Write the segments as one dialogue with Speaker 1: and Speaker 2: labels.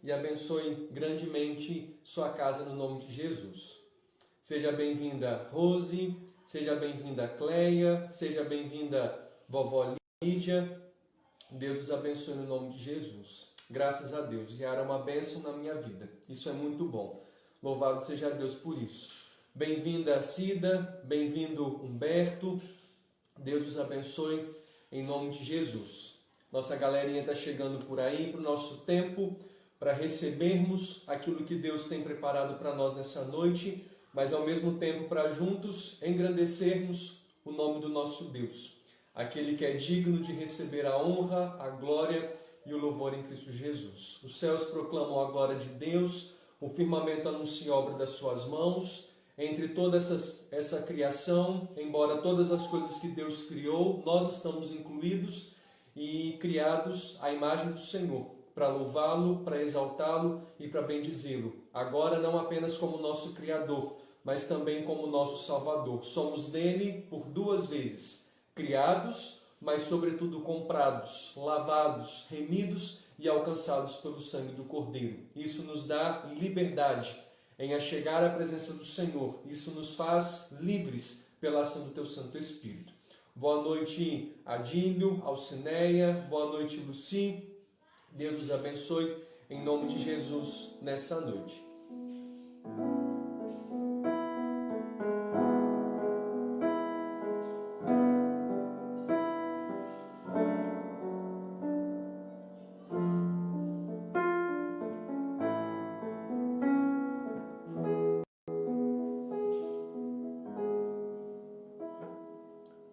Speaker 1: e abençoe grandemente sua casa no nome de Jesus. Seja bem-vinda Rose, seja bem-vinda Cleia, seja bem-vinda vovó Lídia. Deus os abençoe no nome de Jesus. Graças a Deus, Yara é uma bênção na minha vida. Isso é muito bom. Louvado seja Deus por isso. Bem-vinda Cida, bem-vindo Humberto. Deus os abençoe em nome de Jesus. Nossa galerinha está chegando por aí para o nosso tempo, para recebermos aquilo que Deus tem preparado para nós nessa noite, mas ao mesmo tempo para juntos engrandecermos o nome do nosso Deus, aquele que é digno de receber a honra, a glória e o louvor em Cristo Jesus. Os céus proclamam a glória de Deus, o firmamento anuncia a obra das suas mãos. Entre toda essa criação, embora todas as coisas que Deus criou, nós estamos incluídos e criados à imagem do Senhor, para louvá-lo, para exaltá-lo e para bendizê-lo. Agora não apenas como nosso Criador, mas também como nosso Salvador. Somos nele por duas vezes, criados, mas sobretudo comprados, lavados, remidos e alcançados pelo sangue do Cordeiro. Isso nos dá liberdade em achegar à presença do Senhor. Isso nos faz livres pela ação do Teu Santo Espírito. Boa noite, Adílio, Alcineia, boa noite, Luci. Deus os abençoe em nome de Jesus nessa noite.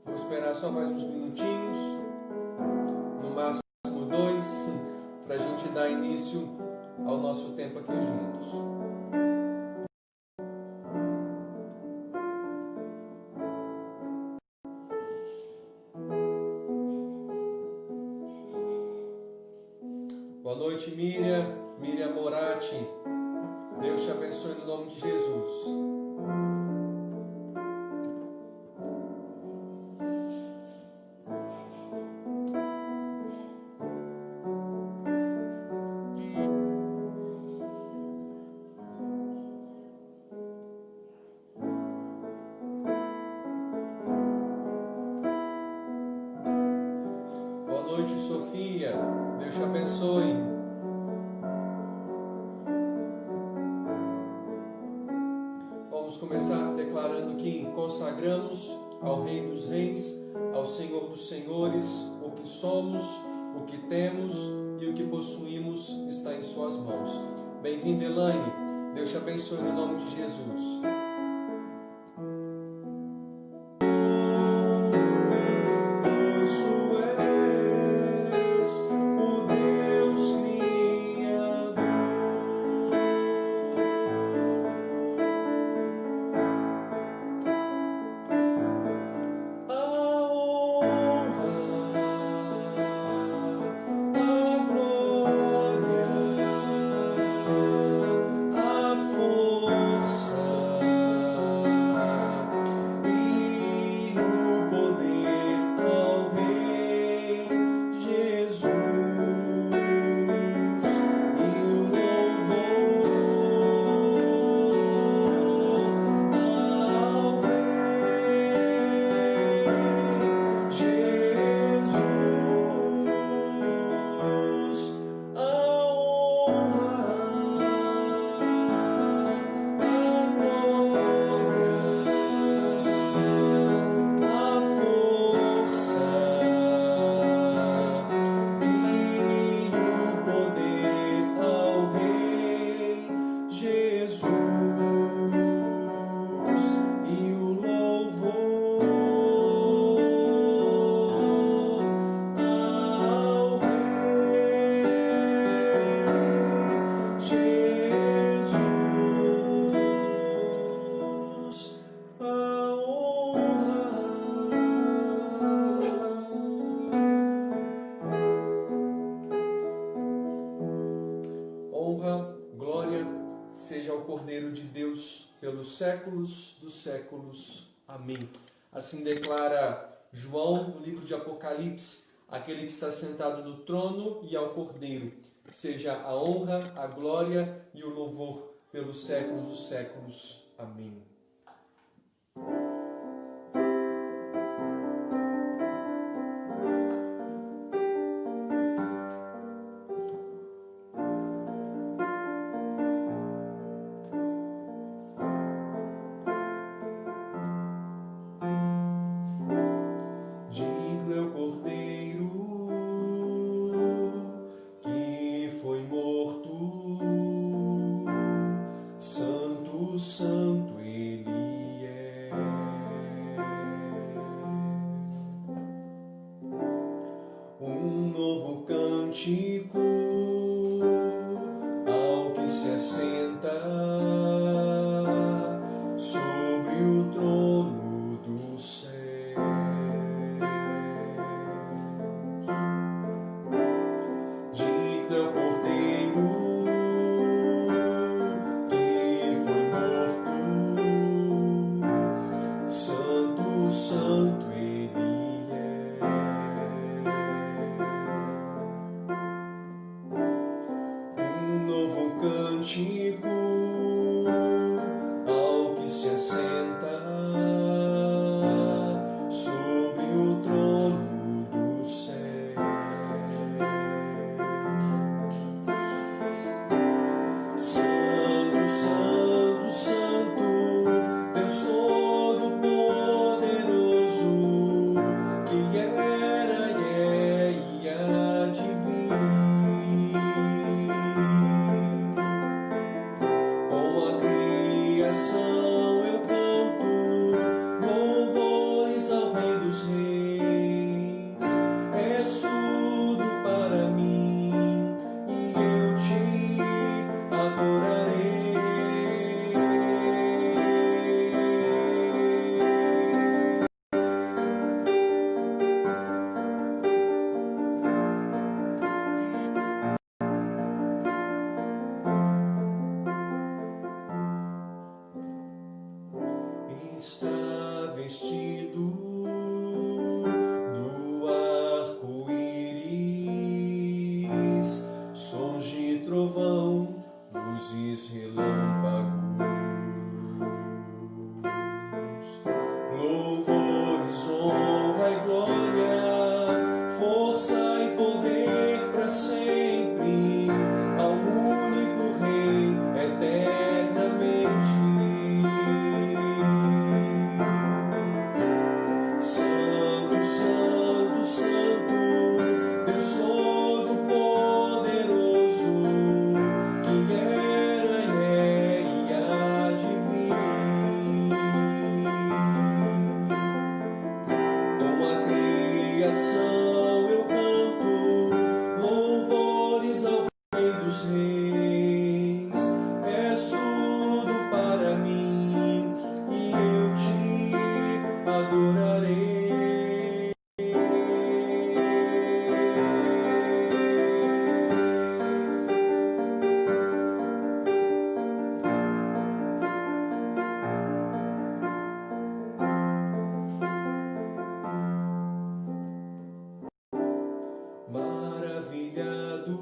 Speaker 1: Vou esperar só mais uns minutinhos, no máximo 2, para a gente dar início ao nosso tempo aqui juntos. Boa noite, Miriam Moratti. Deus te abençoe no nome de Jesus. Boa noite, Sofia. Deus te abençoe. Vamos começar declarando que consagramos ao Rei dos Reis, ao Senhor dos Senhores, o que somos, o que temos e o que possuímos está em suas mãos. Bem-vinda, Elaine. Deus te abençoe no nome de Jesus. seja ao Cordeiro de Deus pelos séculos dos séculos. Amém. Assim declara João no livro de Apocalipse, aquele que está sentado no trono e ao Cordeiro. seja a honra, a glória e o louvor pelos séculos dos séculos. Amém. Digno é o Cordeiro que foi morto, santo, santo ele é. Um novo cântico ao que se assenta sobre o trono do céu. Digno é o Cordeiro que foi morto, santo, santo ele é. Um novo cântico ao que se assenta sobre o trono do céu. Santo, santo, santo, Deus Todo-Poderoso, que era e é e há de vir. Com a criação eu canto louvores ao Rei dos Reis. És tudo para mim e eu te adorarei. Está vestido do arco-íris, sons de trovão, luzes, relâmpagos, louvores, honra e glória, força e poder para sempre, ao único Rei eternamente. Santo, santo, santo, Deus Todo-Poderoso, que era e é e há de vir. Com a criação eu canto louvores ao Rei dos Reis. És tudo para mim e eu te adorarei. Maravilhado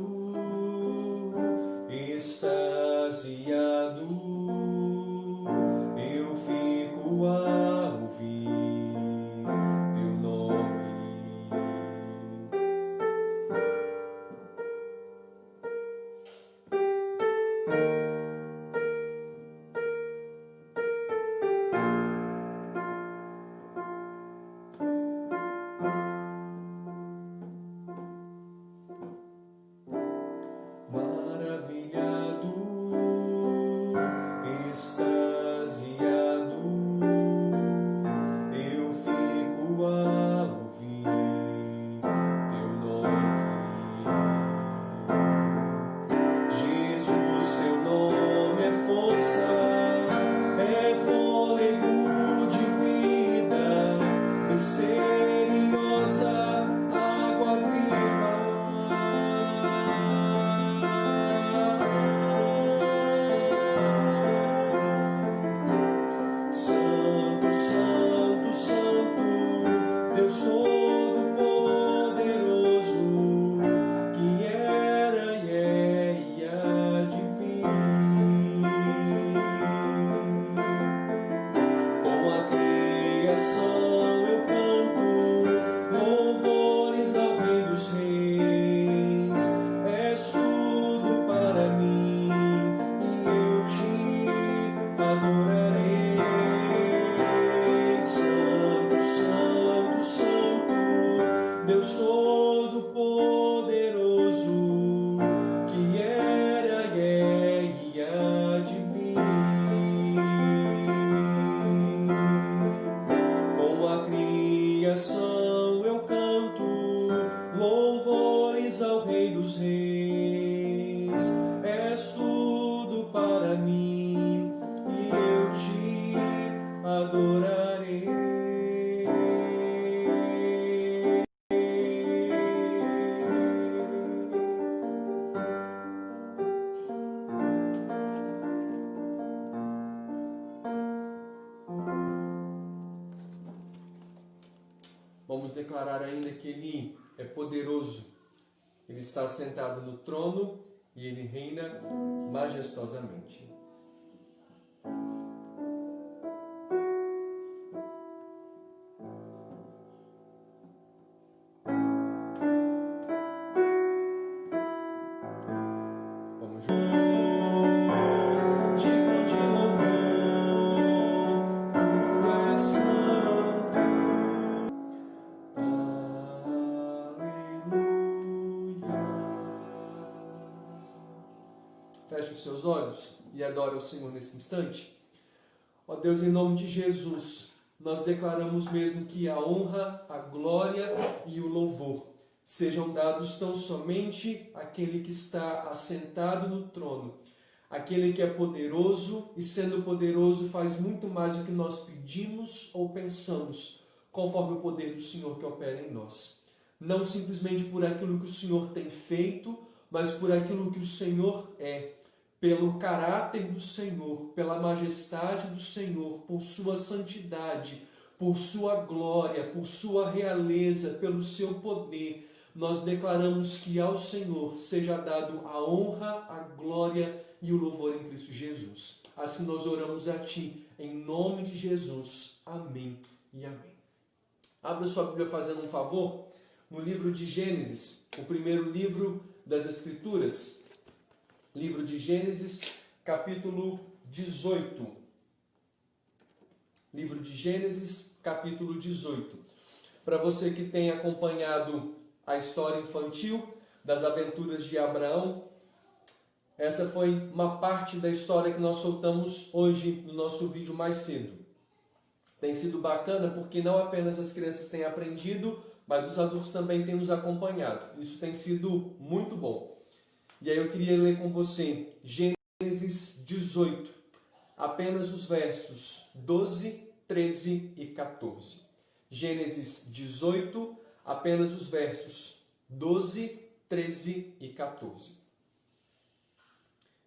Speaker 1: para mim e eu te adorarei. Vamos declarar ainda que Ele é poderoso. Ele está sentado no trono e Ele reina majestosamente. Vamos juntos. Digno de louvor, tu és santo. Feche os seus olhos e adore o Senhor nesse instante. Ó Deus, em nome de Jesus, nós declaramos mesmo que a honra, a glória e o louvor sejam dados tão somente àquele que está assentado no trono, aquele que é poderoso e, sendo poderoso, faz muito mais do que nós pedimos ou pensamos, conforme o poder do Senhor que opera em nós. Não simplesmente por aquilo que o Senhor tem feito, mas por aquilo que o Senhor é, pelo caráter do Senhor, pela majestade do Senhor, por sua santidade, por sua glória, por sua realeza, pelo seu poder. Nós declaramos que ao Senhor seja dado a honra, a glória e o louvor em Cristo Jesus. Assim nós oramos a Ti, em nome de Jesus. Amém e amém. Abra sua Bíblia fazendo um favor no livro de Gênesis, o primeiro livro das Escrituras. Livro de Gênesis, capítulo 18. Livro de Gênesis, capítulo 18. Para você que tem acompanhado a história infantil das aventuras de Abraão, essa foi uma parte da história que nós soltamos hoje no nosso vídeo mais cedo. Tem sido bacana porque não apenas as crianças têm aprendido, mas os adultos também têm nos acompanhado. Isso tem sido muito bom. E aí eu queria ler com você Gênesis 18, apenas os versos 12, 13 e 14. Gênesis 18, apenas os versos 12, 13 e 14.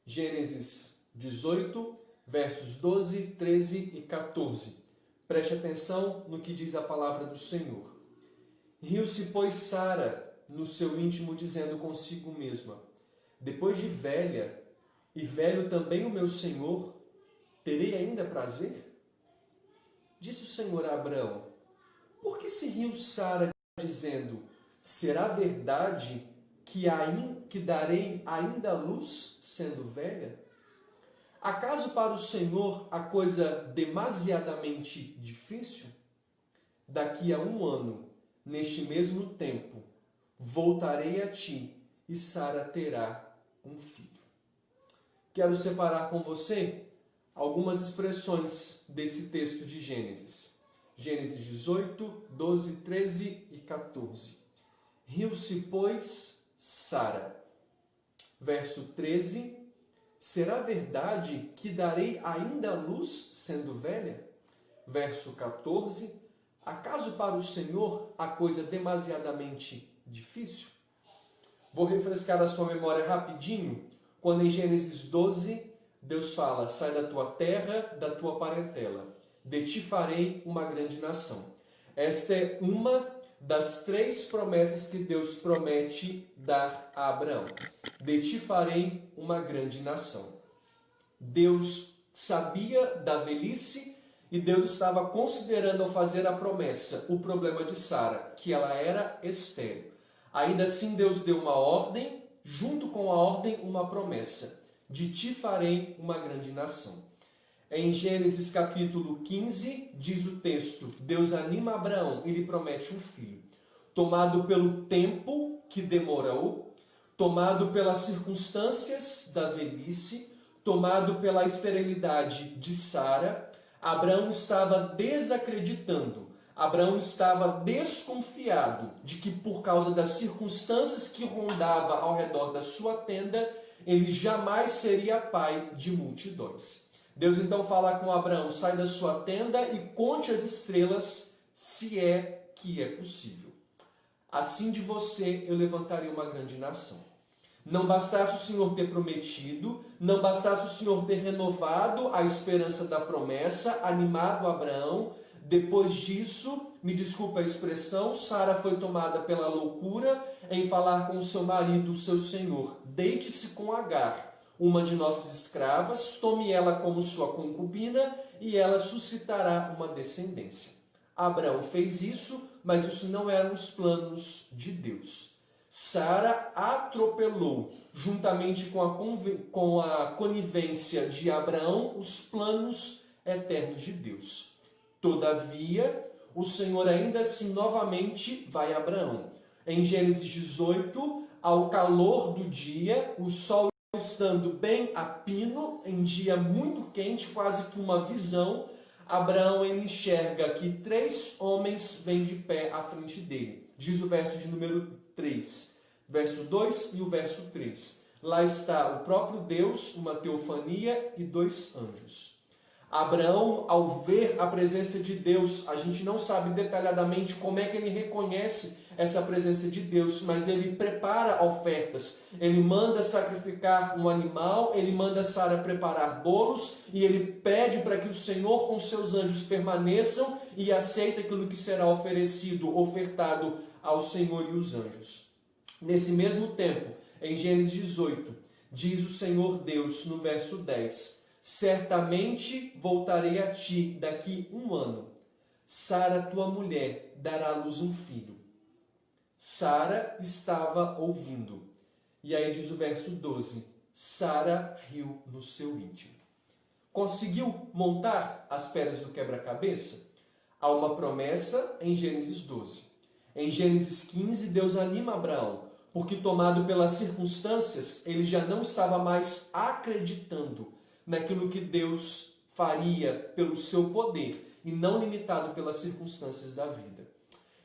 Speaker 1: Gênesis 18, versos 12, 13 e 14. Preste atenção no que diz a palavra do Senhor. Riu-se, pois, Sara no seu íntimo, dizendo consigo mesma: depois de velha, e velho também o meu Senhor, terei ainda prazer? Disse o Senhor a Abraão: por que se riu Sara, dizendo: será verdade que darei ainda a luz, sendo velha? Acaso para o Senhor a coisa demasiadamente difícil? Daqui a 1 ano, neste mesmo tempo, voltarei a ti, e Sara terá um filho. Quero separar com você algumas expressões desse texto de Gênesis. Gênesis 18, 12, 13 e 14. Riu-se, pois, Sara. Verso 13. Será verdade que darei ainda a luz, sendo velha? Verso 14. Acaso para o Senhor a coisa demasiadamente difícil? Vou refrescar a sua memória rapidinho, quando em Gênesis 12, Deus fala: sai da tua terra, da tua parentela, de ti farei uma grande nação. Esta é uma das 3 promessas que Deus promete dar a Abraão. De ti farei uma grande nação. Deus sabia da velhice e Deus estava considerando ao fazer a promessa o problema de Sara, que ela era estéril. Ainda assim, Deus deu uma ordem, junto com a ordem, uma promessa: de ti farei uma grande nação. Em Gênesis capítulo 15, diz o texto, Deus anima Abraão e lhe promete um filho. Tomado pelo tempo que demorou, tomado pelas circunstâncias da velhice, tomado pela esterilidade de Sara, Abraão estava desacreditando. Abraão estava desconfiado de que, por causa das circunstâncias que rondava ao redor da sua tenda, ele jamais seria pai de multidões. Deus então fala com Abraão: sai da sua tenda e conte as estrelas, se é que é possível. Assim de você eu levantarei uma grande nação. Não bastasse o Senhor ter prometido, não bastasse o Senhor ter renovado a esperança da promessa, animado Abraão. Depois disso, me desculpa a expressão, Sara foi tomada pela loucura em falar com o seu marido, o seu senhor: deite-se com Agar, uma de nossas escravas, tome ela como sua concubina e ela suscitará uma descendência. Abraão fez isso, mas isso não eram os planos de Deus. Sara atropelou, juntamente com a conivência de Abraão, os planos eternos de Deus. Todavia, o Senhor ainda assim novamente vai a Abraão. Em Gênesis 18, ao calor do dia, o sol estando bem a pino, em dia muito quente, quase que uma visão, Abraão ele enxerga que 3 homens vêm de pé à frente dele. Diz o verso de número 3, verso 2 e o verso 3. Lá está o próprio Deus, uma teofania e 2 anjos. Abraão, ao ver a presença de Deus, a gente não sabe detalhadamente como é que ele reconhece essa presença de Deus, mas ele prepara ofertas. Ele manda sacrificar um animal, ele manda Sara preparar bolos e ele pede para que o Senhor com seus anjos permaneçam e aceite aquilo que será ofertado ao Senhor e os anjos. Nesse mesmo tempo, em Gênesis 18, diz o Senhor Deus no verso 10: certamente voltarei a ti daqui 1 ano. Sara, tua mulher, dará à luz um filho. Sara estava ouvindo. E aí diz o verso 12: Sara riu no seu íntimo. Conseguiu montar as pedras do quebra-cabeça? Há uma promessa em Gênesis 12. Em Gênesis 15, Deus anima Abraão, porque tomado pelas circunstâncias, ele já não estava mais acreditando naquilo que Deus faria pelo seu poder e não limitado pelas circunstâncias da vida.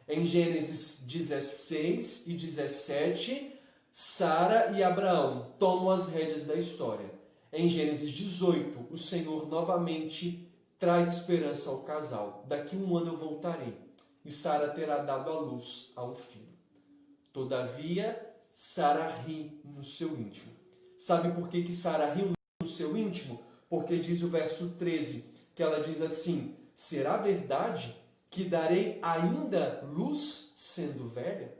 Speaker 1: Em Gênesis 16 e 17, Sara e Abraão tomam as rédeas da história. Em Gênesis 18, o Senhor novamente traz esperança ao casal. Daqui 1 ano eu voltarei e Sara terá dado à luz a um filho. Todavia, Sara ri no seu íntimo. Sabe por que Sara riu no seu íntimo? Porque diz o verso 13, que ela diz assim: será verdade que darei ainda luz sendo velha?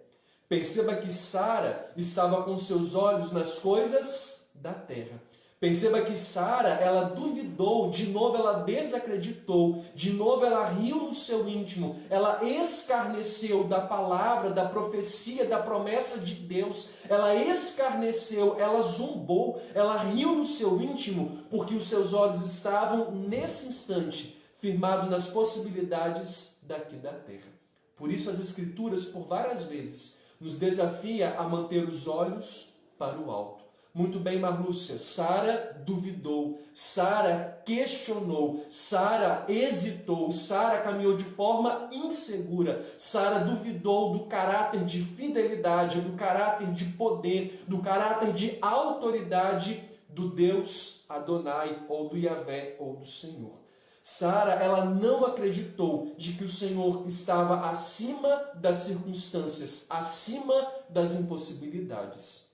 Speaker 1: Perceba que Sara estava com seus olhos nas coisas da terra. Perceba que Sara, ela duvidou, de novo ela desacreditou, de novo ela riu no seu íntimo, ela escarneceu da palavra, da profecia, da promessa de Deus, ela escarneceu, ela zombou, ela riu no seu íntimo, porque os seus olhos estavam, nesse instante, firmados nas possibilidades daqui da terra. Por isso as Escrituras, por várias vezes, nos desafia a manter os olhos para o alto. Muito bem, Marlúcia, Sara duvidou, Sara questionou, Sara hesitou, Sara caminhou de forma insegura, Sara duvidou do caráter de fidelidade, do caráter de poder, do caráter de autoridade do Deus Adonai, ou do Yahvé, ou do Senhor. Sara, ela não acreditou de que o Senhor estava acima das circunstâncias, acima das impossibilidades.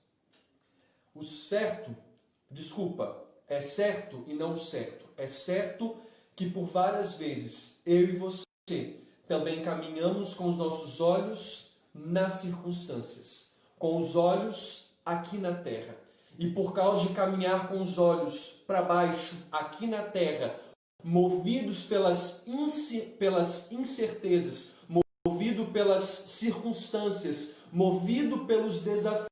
Speaker 1: O certo, é certo e não certo. É certo que por várias vezes eu e você também caminhamos com os nossos olhos nas circunstâncias, com os olhos aqui na terra. E por causa de caminhar com os olhos para baixo, aqui na terra, movidos pelas incertezas, movido pelas circunstâncias, movido pelos desafios,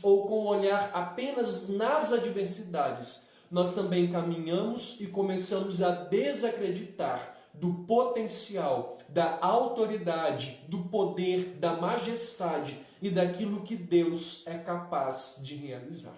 Speaker 1: ou com o olhar apenas nas adversidades, nós também caminhamos e começamos a desacreditar do potencial, da autoridade, do poder, da majestade e daquilo que Deus é capaz de realizar.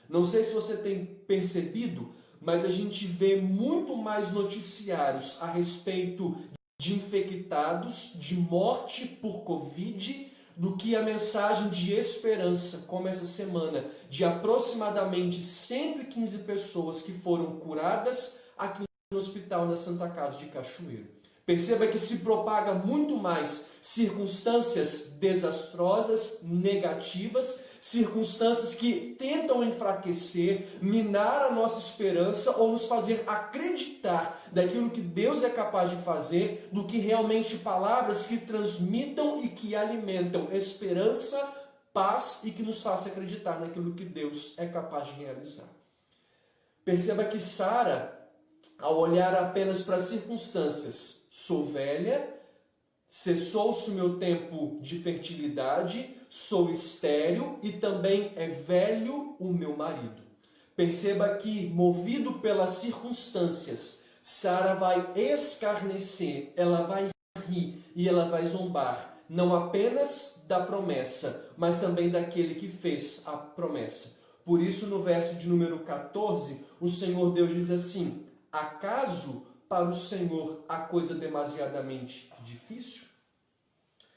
Speaker 1: Não sei se você tem percebido, mas a gente vê muito mais noticiários a respeito de infectados, de morte por Covid, do que a mensagem de esperança, como essa semana, de aproximadamente 115 pessoas que foram curadas aqui no hospital da Santa Casa de Cachoeiro. Perceba que se propaga muito mais circunstâncias desastrosas, negativas, circunstâncias que tentam enfraquecer, minar a nossa esperança ou nos fazer acreditar daquilo que Deus é capaz de fazer, do que realmente palavras que transmitam e que alimentam esperança, paz e que nos faça acreditar naquilo que Deus é capaz de realizar. Perceba que Sara, ao olhar apenas para as circunstâncias, sou velha, cessou-se o meu tempo de fertilidade, sou estéril e também é velho o meu marido. Perceba que, movido pelas circunstâncias, Sara vai escarnecer, ela vai rir e ela vai zombar, não apenas da promessa, mas também daquele que fez a promessa. Por isso, no verso de número 14, o Senhor Deus diz assim: acaso para o Senhor a coisa demasiadamente difícil?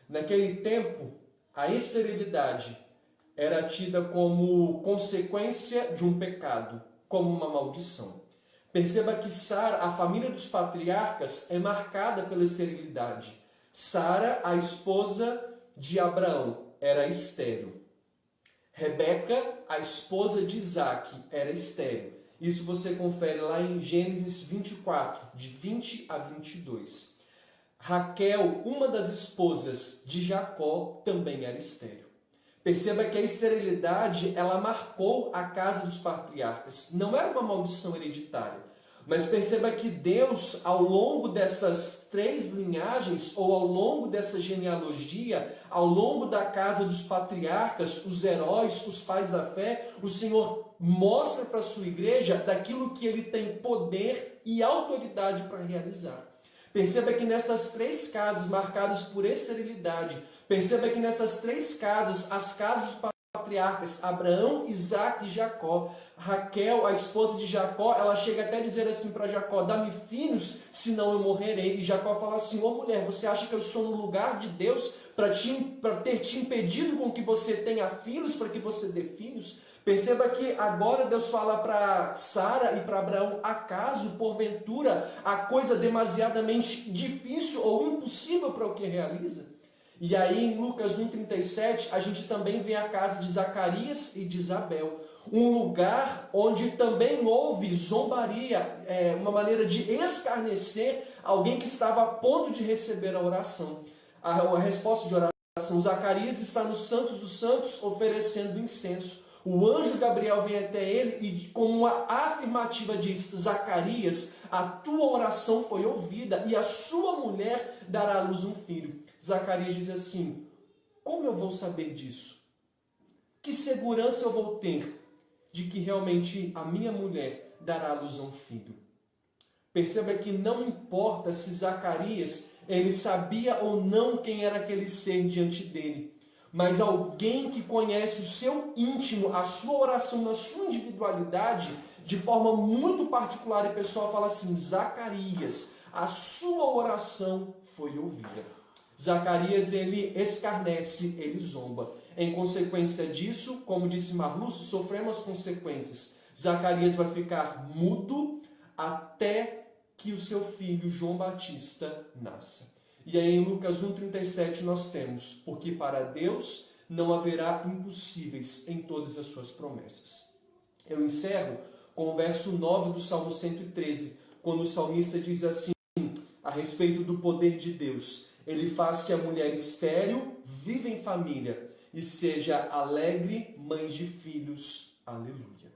Speaker 1: Naquele tempo, a esterilidade era tida como consequência de um pecado, como uma maldição. Perceba que Sara, a família dos patriarcas, é marcada pela esterilidade. Sara, a esposa de Abraão, era estéril. Rebeca, a esposa de Isaque, era estéril. Isso você confere lá em Gênesis 24, de 20 a 22. Raquel, uma das esposas de Jacó, também era estéril. Perceba que a esterilidade, ela marcou a casa dos patriarcas. Não era uma maldição hereditária. Mas perceba que Deus, ao longo dessas 3 linhagens, ou ao longo dessa genealogia, ao longo da casa dos patriarcas, os heróis, os pais da fé, o Senhor mostra para a sua igreja daquilo que ele tem poder e autoridade para realizar. Perceba que nessas 3 casas marcadas por esterilidade, perceba que nessas 3 casas, as casas dos patriarcas, Abraão, Isaque e Jacó, Raquel, a esposa de Jacó, ela chega até a dizer assim para Jacó: dá-me filhos, senão eu morrerei. E Jacó fala assim: ô mulher, você acha que eu estou no lugar de Deus para ter te impedido com que você tenha filhos, para que você dê filhos? Perceba que agora Deus fala para Sara e para Abraão: acaso, porventura, a coisa demasiadamente difícil ou impossível para o que realiza? E aí em Lucas 1,37 a gente também vê a casa de Zacarias e de Isabel, um lugar onde também houve zombaria, uma maneira de escarnecer alguém que estava a ponto de receber a oração, a resposta de oração. Zacarias está no Santos dos Santos oferecendo incenso. O anjo Gabriel vem até ele e, com uma afirmativa, diz: Zacarias, a tua oração foi ouvida e a sua mulher dará à luz um filho. Zacarias diz assim: como eu vou saber disso? Que segurança eu vou ter de que realmente a minha mulher dará à luz a um filho? Perceba que não importa se Zacarias ele sabia ou não quem era aquele ser diante dele, mas alguém que conhece o seu íntimo, a sua oração na sua individualidade, de forma muito particular e pessoal, fala assim: Zacarias, a sua oração foi ouvida. Zacarias, ele escarnece, ele zomba. Em consequência disso, como disse Marlúcio, sofremos as consequências. Zacarias vai ficar mudo até que o seu filho João Batista nasça. E aí em Lucas 1,37 nós temos: porque para Deus não haverá impossíveis em todas as suas promessas. Eu encerro com o verso 9 do Salmo 113, quando o salmista diz assim, a respeito do poder de Deus: ele faz que a mulher estéril viva em família e seja alegre mãe de filhos. Aleluia.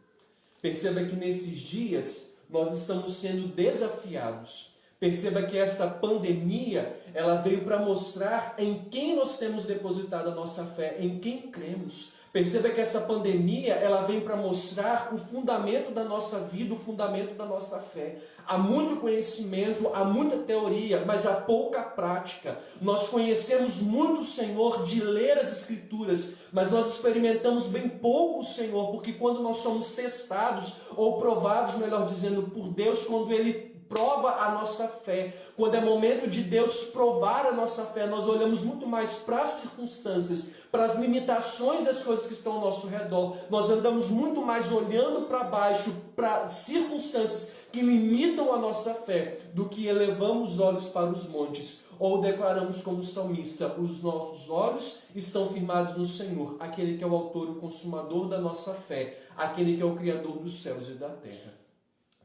Speaker 1: Perceba que nesses dias nós estamos sendo desafiados. Perceba que esta pandemia, ela veio para mostrar em quem nós temos depositado a nossa fé, em quem cremos. Perceba que esta pandemia, ela vem para mostrar o fundamento da nossa vida, o fundamento da nossa fé. Há muito conhecimento, há muita teoria, mas há pouca prática. Nós conhecemos muito o Senhor de ler as Escrituras, mas nós experimentamos bem pouco o Senhor, porque quando nós somos testados, ou provados, melhor dizendo, por Deus, quando Ele prova a nossa fé. Quando é momento de Deus provar a nossa fé, nós olhamos muito mais para as circunstâncias, para as limitações das coisas que estão ao nosso redor. Nós andamos muito mais olhando para baixo, para circunstâncias que limitam a nossa fé, do que elevamos os olhos para os montes. Ou declaramos como salmista: os nossos olhos estão firmados no Senhor, aquele que é o autor e o consumador da nossa fé, aquele que é o Criador dos céus e da terra.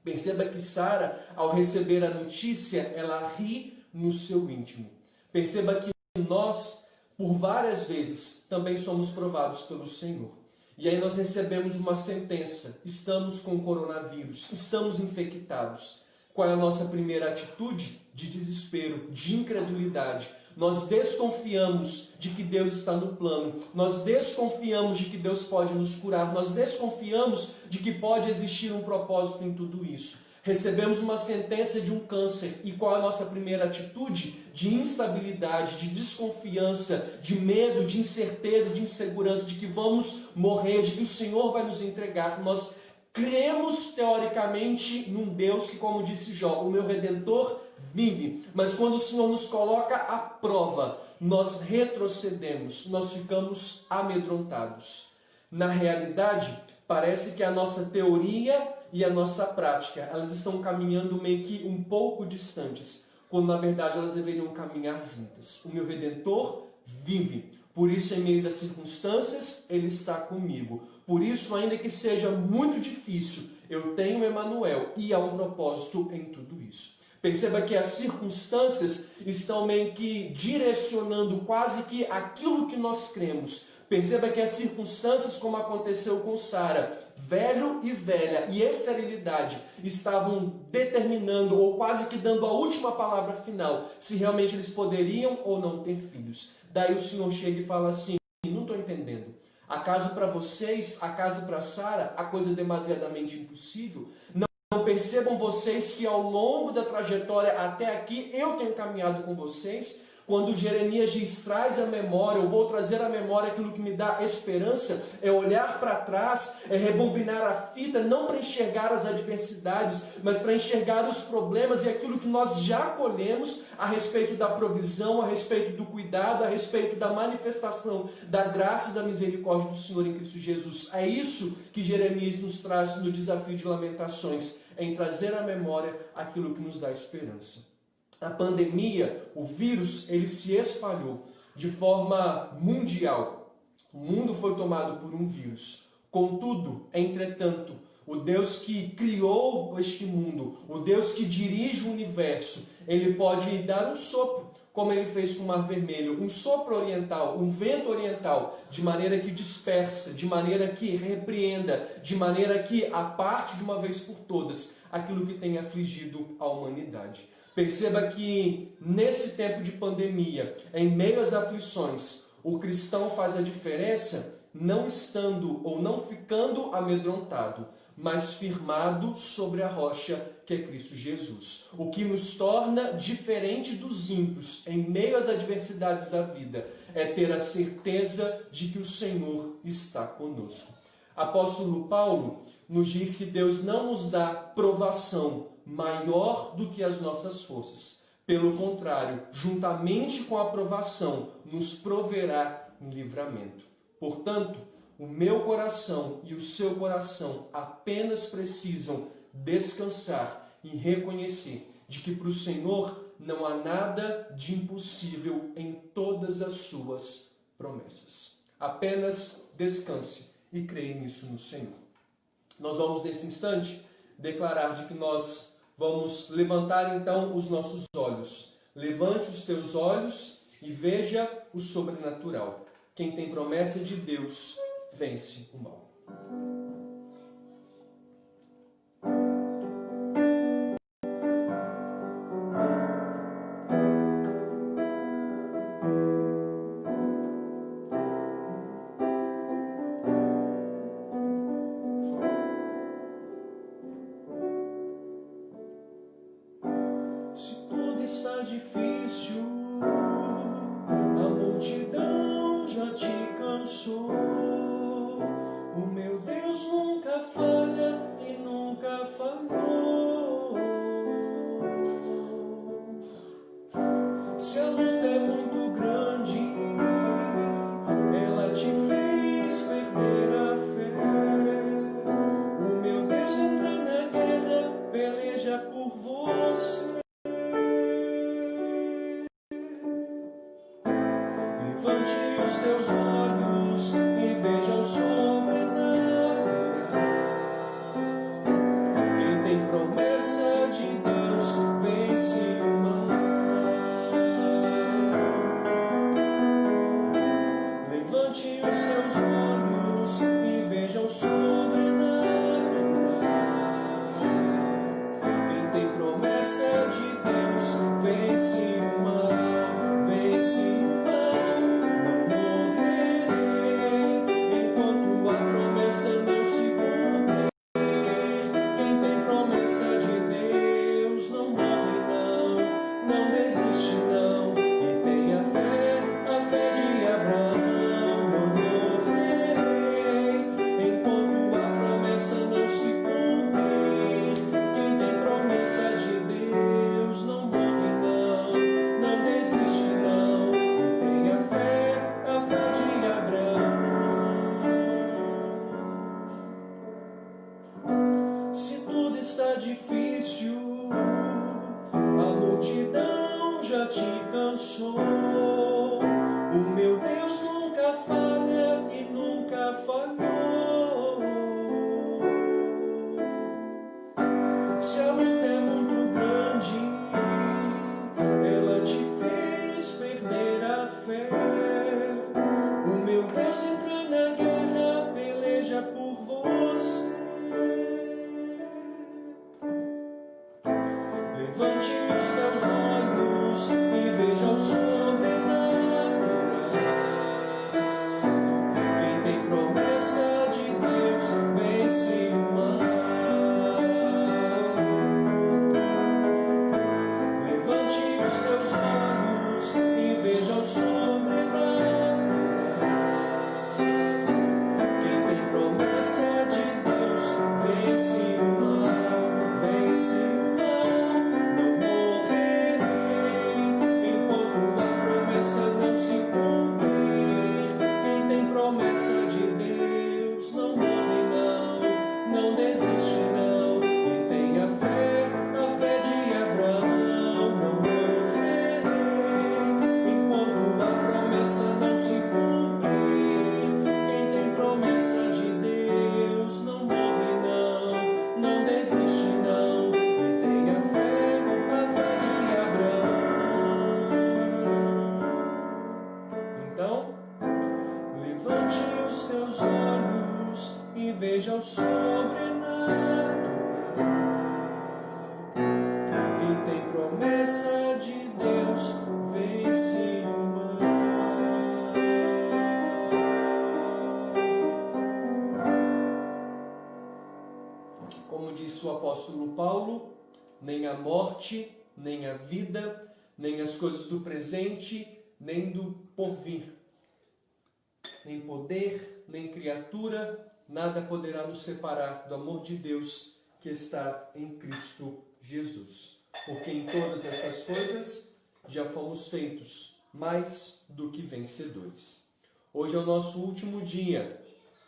Speaker 1: Perceba que Sara, ao receber a notícia, ela ri no seu íntimo. Perceba que nós, por várias vezes, também somos provados pelo Senhor. E aí nós recebemos uma sentença: estamos com coronavírus, estamos infectados. Qual é a nossa primeira atitude? De desespero, de incredulidade. Nós desconfiamos de que Deus está no plano. Nós desconfiamos de que Deus pode nos curar. Nós desconfiamos de que pode existir um propósito em tudo isso. Recebemos uma sentença de um câncer. E qual é a nossa primeira atitude? De instabilidade, de desconfiança, de medo, de incerteza, de insegurança, de que vamos morrer, de que o Senhor vai nos entregar. Nós cremos teoricamente num Deus que, como disse Jó, o meu Redentor vive. Mas quando o Senhor nos coloca à prova, nós retrocedemos, nós ficamos amedrontados. Na realidade, parece que a nossa teoria e a nossa prática, elas estão caminhando meio que um pouco distantes, quando na verdade elas deveriam caminhar juntas. O meu Redentor vive. Por isso, em meio das circunstâncias, Ele está comigo. Por isso, ainda que seja muito difícil, eu tenho Emanuel e há um propósito em tudo isso. Perceba que as circunstâncias estão meio que direcionando quase que aquilo que nós cremos. Perceba que as circunstâncias, como aconteceu com Sara, velho e velha e esterilidade, estavam determinando ou quase que dando a última palavra final, se realmente eles poderiam ou não ter filhos. Daí o Senhor chega e fala assim: não estou entendendo. Acaso para vocês, acaso para Sara, a coisa é demasiadamente impossível? Não percebam vocês que ao longo da trajetória até aqui, eu tenho caminhado com vocês? Quando Jeremias diz: traz a memória, eu vou trazer à memória aquilo que me dá esperança, é olhar para trás, é rebobinar a fita, não para enxergar as adversidades, mas para enxergar os problemas e aquilo que nós já colhemos a respeito da provisão, a respeito do cuidado, a respeito da manifestação da graça e da misericórdia do Senhor em Cristo Jesus. É isso que Jeremias nos traz no desafio de Lamentações, em trazer à memória aquilo que nos dá esperança. A pandemia, o vírus, ele se espalhou de forma mundial. O mundo foi tomado por um vírus. Contudo, entretanto, o Deus que criou este mundo, o Deus que dirige o universo, ele pode dar um sopro, como ele fez com o Mar Vermelho, um sopro oriental, um vento oriental, de maneira que dispersa, de maneira que repreenda, de maneira que aparte de uma vez por todas aquilo que tem afligido a humanidade. Perceba que nesse tempo de pandemia, em meio às aflições, o cristão faz a diferença não estando ou não ficando amedrontado, mas firmado sobre a rocha que é Cristo Jesus. O que nos torna diferente dos ímpios em meio às adversidades da vida é ter a certeza de que o Senhor está conosco. Apóstolo Paulo nos diz que Deus não nos dá provação maior do que as nossas forças. Pelo contrário, juntamente com a provação, nos proverá em livramento. Portanto, o meu coração e o seu coração apenas precisam descansar e reconhecer de que para o Senhor não há nada de impossível em todas as suas promessas. Apenas descanse e creia nisso no Senhor. Nós vamos, nesse instante, declarar de que nós vamos levantar então os nossos olhos. Levante os teus olhos e veja o sobrenatural. Quem tem promessa de Deus, vence o mal. Se tudo está difícil, a multidão já te cansou. O meu Deus nunca falha e nunca falhou. tem promessa de Deus vence o mal. Levante os seus olhos e veja o sobrenatural. Quem tem promessa de Deus vence o mal, vence o mal. Não morrerei enquanto a promessa não se cumprir. Quem tem promessa de Deus não morre não desiste não. E tenha a fé de Abraão. Não morrerei enquanto a promessa não se cumprir. Quem tem promessa de Deus não morre não desiste não. E tenha a fé de Abraão. Se tudo está difícil, a multidão já te cansou. O meu Deus nunca falha e nunca falhou. Se a luta é muito grande, ela te fez perder a fé. O meu Deus entra na guerra, peleja por você. Levante os seus olhos e veja o sobrenatural. Quem tem promessa de Deus vence o mal. Levante os seus olhos e veja o sobrenatural. Quem tem promessa de Deus vence o mal, vence o mal. Não morrerei enquanto a promessa não se cumprir. Quem tem promessa de Deus não morre não desiste não. E tenha a fé de Abraão. Não morrerei enquanto a promessa não se cumprir. Quem tem promessa de Deus não morre não desiste não. E tenha a fé de Abraão. Então, levante os teus olhos e veja o sobrenatural. Quem tem promessa de Deus vence o mal. Como disse o apóstolo Paulo, nem a morte, nem a vida, nem as coisas do presente, nem do porvir, nem poder, nem criatura, nada poderá nos separar do amor de Deus que está em Cristo Jesus. Porque em todas essas coisas já fomos feitos mais do que vencedores. Hoje é o nosso último dia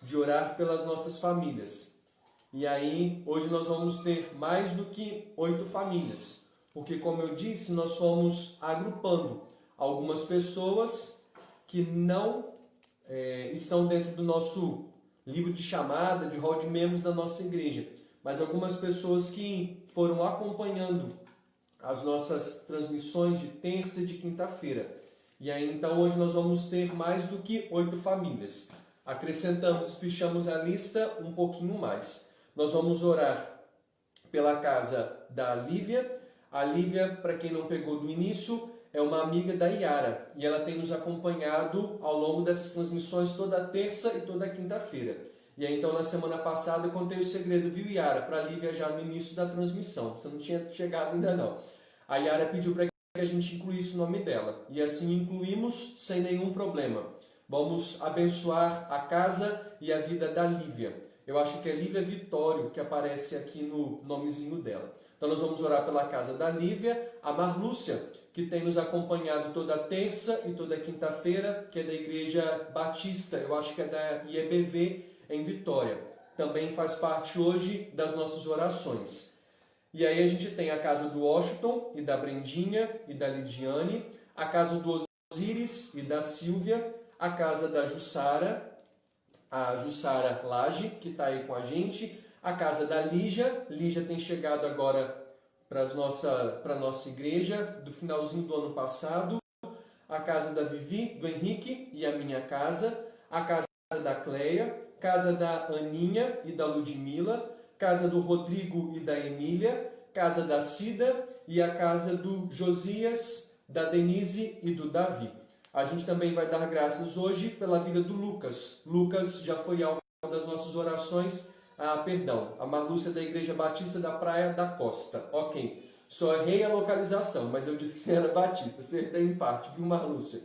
Speaker 1: de orar pelas nossas famílias. E aí, hoje nós vamos ter mais do que 8 famílias. Porque, como eu disse, nós fomos agrupando algumas pessoas que não estão dentro do nosso livro de chamada, de hall de membros da nossa igreja. Mas algumas pessoas que foram acompanhando as nossas transmissões de terça e de quinta-feira. E aí, então, hoje nós vamos ter mais do que 8 famílias. Acrescentamos, espichamos a lista um pouquinho mais. Nós vamos orar pela casa da Lívia. A Lívia, para quem não pegou do início, é uma amiga da Yara. E ela tem nos acompanhado ao longo dessas transmissões toda a terça e toda a quinta-feira. E aí, então, na semana passada, eu contei o segredo, viu, Yara? Para a Lívia já no início da transmissão. Você não tinha chegado ainda não. A Yara pediu para que a gente incluísse o nome dela. E assim incluímos sem nenhum problema. Vamos abençoar a casa e a vida da Lívia. Eu acho que é Lívia Vitório que aparece aqui no nomezinho dela. Então nós vamos orar pela casa da Lívia, a Marlúcia, que tem nos acompanhado toda terça e toda quinta-feira, que é da Igreja Batista, eu acho que é da IEBV em Vitória. Também faz parte hoje das nossas orações. E aí a gente tem a casa do Washington e da Brendinha e da Lidiane, a casa do Osíris e da Silvia, a casa da Jussara, a Jussara Lage, que está aí com a gente, A casa da Lígia. Lígia tem chegado agora para a nossa igreja do finalzinho do ano passado. A casa da Vivi, do Henrique e a minha casa. A casa da Cleia. Casa da Aninha e da Ludmila. Casa do Rodrigo e da Emília. Casa da Cida e a casa do Josias, da Denise e do Davi. A gente também vai dar graças hoje pela vida do Lucas. Lucas já foi alvo das nossas orações. A Marlúcia da Igreja Batista da Praia da Costa. Ok, só errei a localização, mas eu disse que você era batista. Acertei em parte, viu, Marlúcia?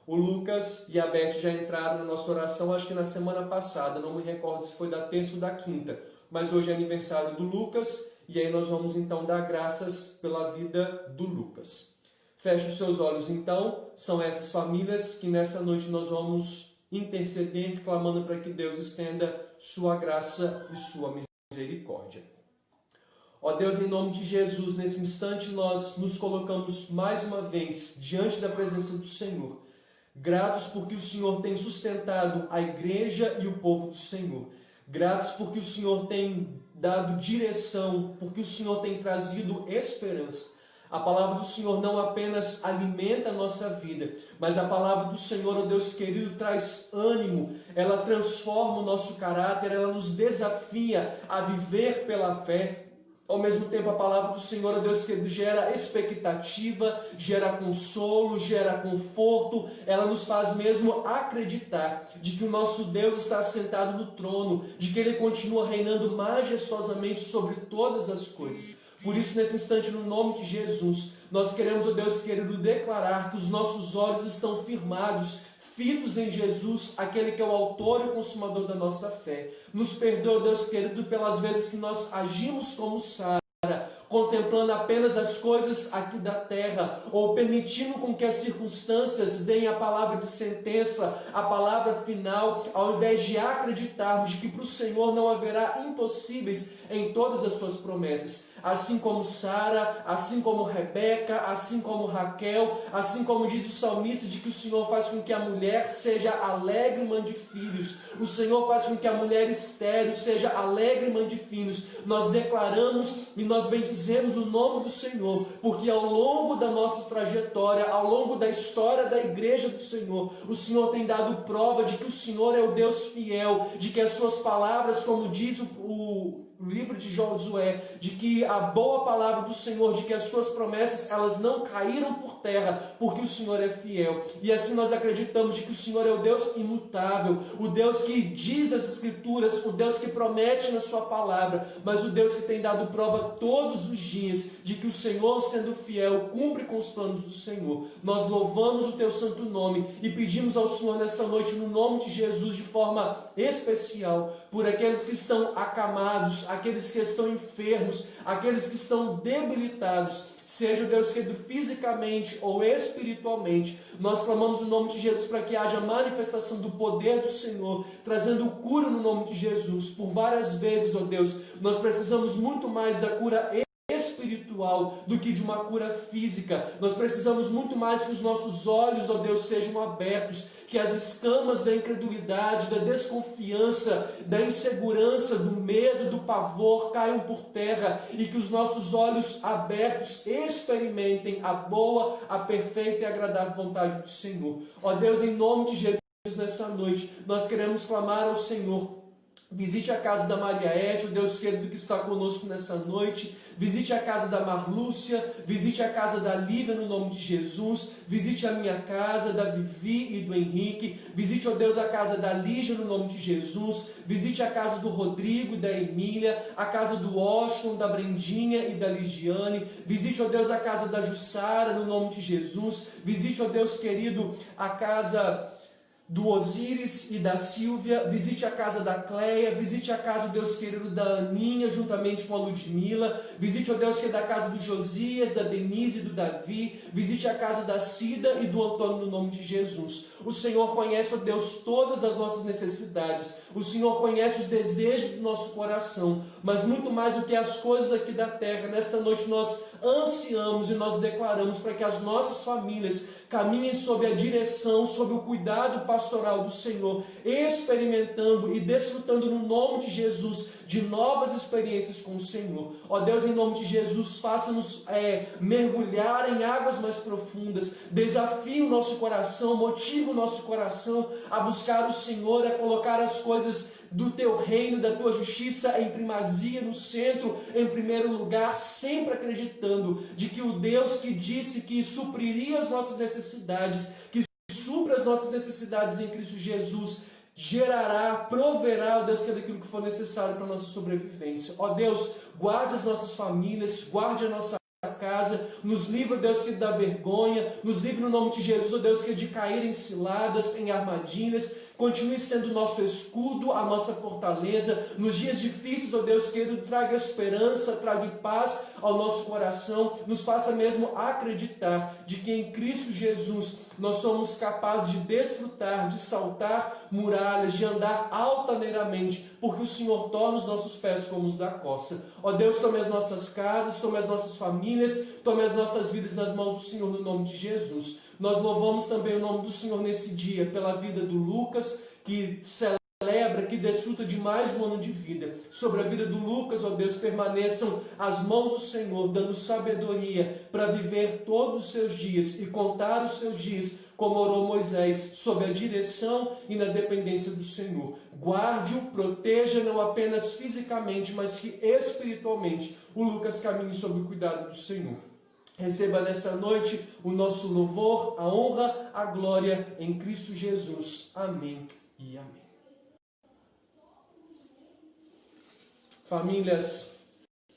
Speaker 1: O Lucas e a Beth já entraram na nossa oração, acho que na semana passada. Não me recordo se foi da terça ou da quinta. Mas hoje é aniversário do Lucas. E aí nós vamos então dar graças pela vida do Lucas. Feche os seus olhos então. São essas famílias que nessa noite nós vamos interceder, clamando para que Deus estenda sua graça e sua misericórdia. Ó Deus, em nome de Jesus, nesse instante nós nos colocamos mais uma vez diante da presença do Senhor. Gratos porque o Senhor tem sustentado a igreja e o povo do Senhor. Gratos porque o Senhor tem dado direção, porque o Senhor tem trazido esperança. A palavra do Senhor não apenas alimenta a nossa vida, mas a palavra do Senhor, ó Deus querido, traz ânimo, ela transforma o nosso caráter, ela nos desafia a viver pela fé. Ao mesmo tempo, a palavra do Senhor, ó Deus querido, gera expectativa, gera consolo, gera conforto. Ela nos faz mesmo acreditar de que o nosso Deus está sentado no trono, de que Ele continua reinando majestosamente sobre todas as coisas. Por isso, nesse instante, no nome de Jesus, nós queremos, ó Deus querido, declarar que os nossos olhos estão firmados, fitos em Jesus, aquele que é o autor e o consumador da nossa fé. Nos perdoa, Deus querido, pelas vezes que nós agimos como Sara, contemplando apenas as coisas aqui da terra, ou permitindo com que as circunstâncias deem a palavra de sentença, a palavra final, ao invés de acreditarmos de que para o Senhor não haverá impossíveis em todas as suas promessas. Assim como Sara, assim como Rebeca, assim como Raquel, assim como diz o salmista, de que o Senhor faz com que a mulher seja alegre mãe de filhos, o Senhor faz com que a mulher estéril seja alegre mãe de filhos. Nós declaramos e nós bendizemos o nome do Senhor, porque ao longo da nossa trajetória, ao longo da história da igreja do Senhor, o Senhor tem dado prova de que o Senhor é o Deus fiel, de que as suas palavras, como diz o livro de Josué, de que a boa palavra do Senhor, de que as suas promessas, elas não caíram por terra, porque o Senhor é fiel. E assim nós acreditamos de que o Senhor é o Deus imutável, o Deus que diz nas Escrituras, o Deus que promete na sua palavra, mas o Deus que tem dado prova todos os dias de que o Senhor, sendo fiel, cumpre com os planos do Senhor. Nós louvamos o teu santo nome e pedimos ao Senhor nessa noite, no nome de Jesus, de forma especial, por aqueles que estão acamados, aqueles que estão enfermos, aqueles que estão debilitados, seja, Deus querido, fisicamente ou espiritualmente. Nós clamamos o nome de Jesus para que haja manifestação do poder do Senhor, trazendo cura no nome de Jesus. Por várias vezes, ó Deus, nós precisamos muito mais da cura espiritual do que de uma cura física. Nós precisamos muito mais que os nossos olhos, ó Deus, sejam abertos, que as escamas da incredulidade, da desconfiança, da insegurança, do medo, do pavor caiam por terra e que os nossos olhos abertos experimentem a boa, a perfeita e agradável vontade do Senhor. Ó Deus, em nome de Jesus, nessa noite, nós queremos clamar ao Senhor. Visite a casa da Maria Ed, o Deus querido que está conosco nessa noite. Visite a casa da Marlúcia, visite a casa da Lívia no nome de Jesus. Visite a minha casa, da Vivi e do Henrique. Visite, ó Deus, a casa da Lígia no nome de Jesus. Visite a casa do Rodrigo e da Emília, a casa do Washington, da Brendinha e da Ligiane. Visite, ó Deus, a casa da Jussara no nome de Jesus. Visite, ó Deus querido, a casa do Osíris e da Silvia. Visite a casa da Cleia, visite a casa, Deus querido, da Aninha, juntamente com a Ludmila. Visite, ó Deus, que é da casa do Josias, da Denise e do Davi. Visite a casa da Cida e do Antônio no nome de Jesus. O Senhor conhece, ó Deus, todas as nossas necessidades. O Senhor conhece os desejos do nosso coração. Mas muito mais do que as coisas aqui da terra, nesta noite nós ansiamos e nós declaramos para que as nossas famílias caminhem sob a direção, sob o cuidado pastoral pastoral do Senhor, experimentando e desfrutando no nome de Jesus de novas experiências com o Senhor. Ó Deus, em nome de Jesus, faça-nos mergulhar em águas mais profundas, desafie o nosso coração, motive o nosso coração a buscar o Senhor, a colocar as coisas do teu reino, da tua justiça em primazia, no centro, em primeiro lugar, sempre acreditando de que o Deus que disse que supriria as nossas necessidades, que supra as nossas necessidades em Cristo Jesus, gerará, proverá, ó Deus, aquilo que for necessário para a nossa sobrevivência. Ó Deus, guarde as nossas famílias, guarde a nossa casa, nos livra, Deus, da vergonha, nos livre no nome de Jesus, ó Deus, que de cair em ciladas, em armadilhas, continue sendo o nosso escudo, a nossa fortaleza, nos dias difíceis, ó Deus querido, traga esperança, traga paz ao nosso coração, nos faça mesmo acreditar de que em Cristo Jesus nós somos capazes de desfrutar, de saltar muralhas, de andar altaneiramente, porque o Senhor torna os nossos pés como os da corça. Ó Deus, tome as nossas casas, tome as nossas famílias, tome as nossas vidas nas mãos do Senhor, no nome de Jesus. Nós louvamos também o nome do Senhor nesse dia, pela vida do Lucas, que celebra, que desfruta de mais um ano de vida. Sobre a vida do Lucas, ó Deus, permaneçam as mãos do Senhor, dando sabedoria para viver todos os seus dias e contar os seus dias, como orou Moisés, sob a direção e na dependência do Senhor. Guarde-o, proteja, não apenas fisicamente, mas que espiritualmente o Lucas caminhe sob o cuidado do Senhor. Receba nessa noite o nosso louvor, a honra, a glória em Cristo Jesus. Amém e amém. Famílias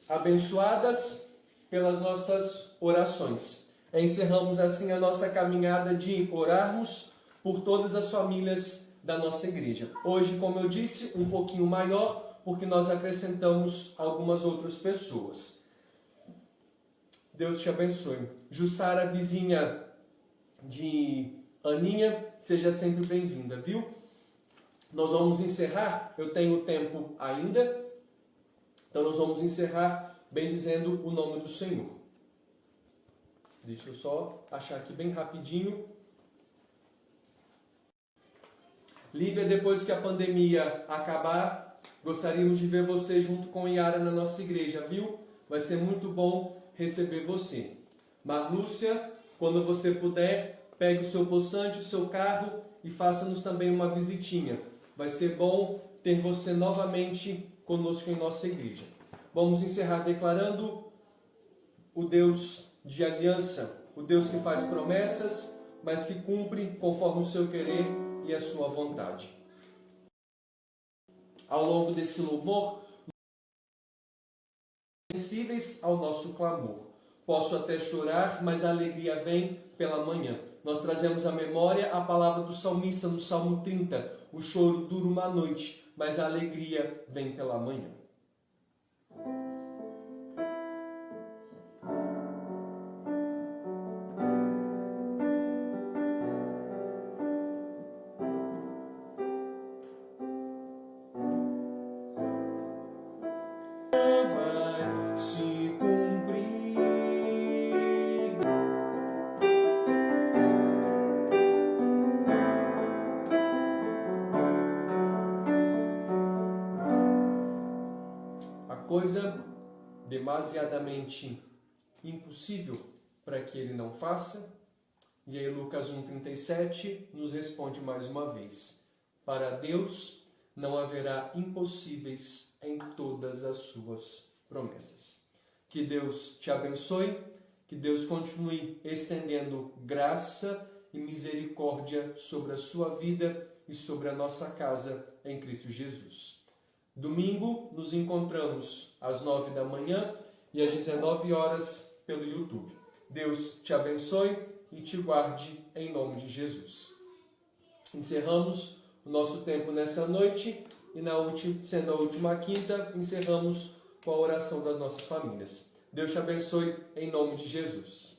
Speaker 1: abençoadas pelas nossas orações. Encerramos assim a nossa caminhada de orarmos por todas as famílias da nossa igreja. Hoje, como eu disse, um pouquinho maior, porque nós acrescentamos algumas outras pessoas. Deus te abençoe. Jussara, vizinha de Aninha, seja sempre bem-vinda, viu? Nós vamos encerrar, eu tenho tempo ainda, então nós vamos encerrar bendizendo o nome do Senhor. Deixa eu só achar aqui bem rapidinho. Lívia, depois que a pandemia acabar, gostaríamos de ver você junto com Yara na nossa igreja, viu? Vai ser muito bom receber você. Marlúcia, quando você puder, pegue o seu poçante, o seu carro e faça-nos também uma visitinha. Vai ser bom ter você novamente conosco em nossa igreja. Vamos encerrar declarando o Deus de aliança, o Deus que faz promessas, mas que cumpre conforme o seu querer e a sua vontade. Ao longo desse louvor, sensíveis ao nosso clamor. Posso até chorar, mas a alegria vem pela manhã. Nós trazemos à memória a palavra do salmista no Salmo 30. O choro dura uma noite, mas a alegria vem pela manhã. Coisa demasiadamente impossível para que ele não faça. E aí Lucas 1,37 nos responde mais uma vez: para Deus não haverá impossíveis em todas as suas promessas. Que Deus te abençoe, que Deus continue estendendo graça e misericórdia sobre a sua vida e sobre a nossa casa em Cristo Jesus. Domingo nos encontramos às 9 da manhã e às 19 horas pelo YouTube. Deus te abençoe e te guarde em nome de Jesus. Encerramos o nosso tempo nessa noite e sendo a última quinta, encerramos com a oração das nossas famílias. Deus te abençoe em nome de Jesus.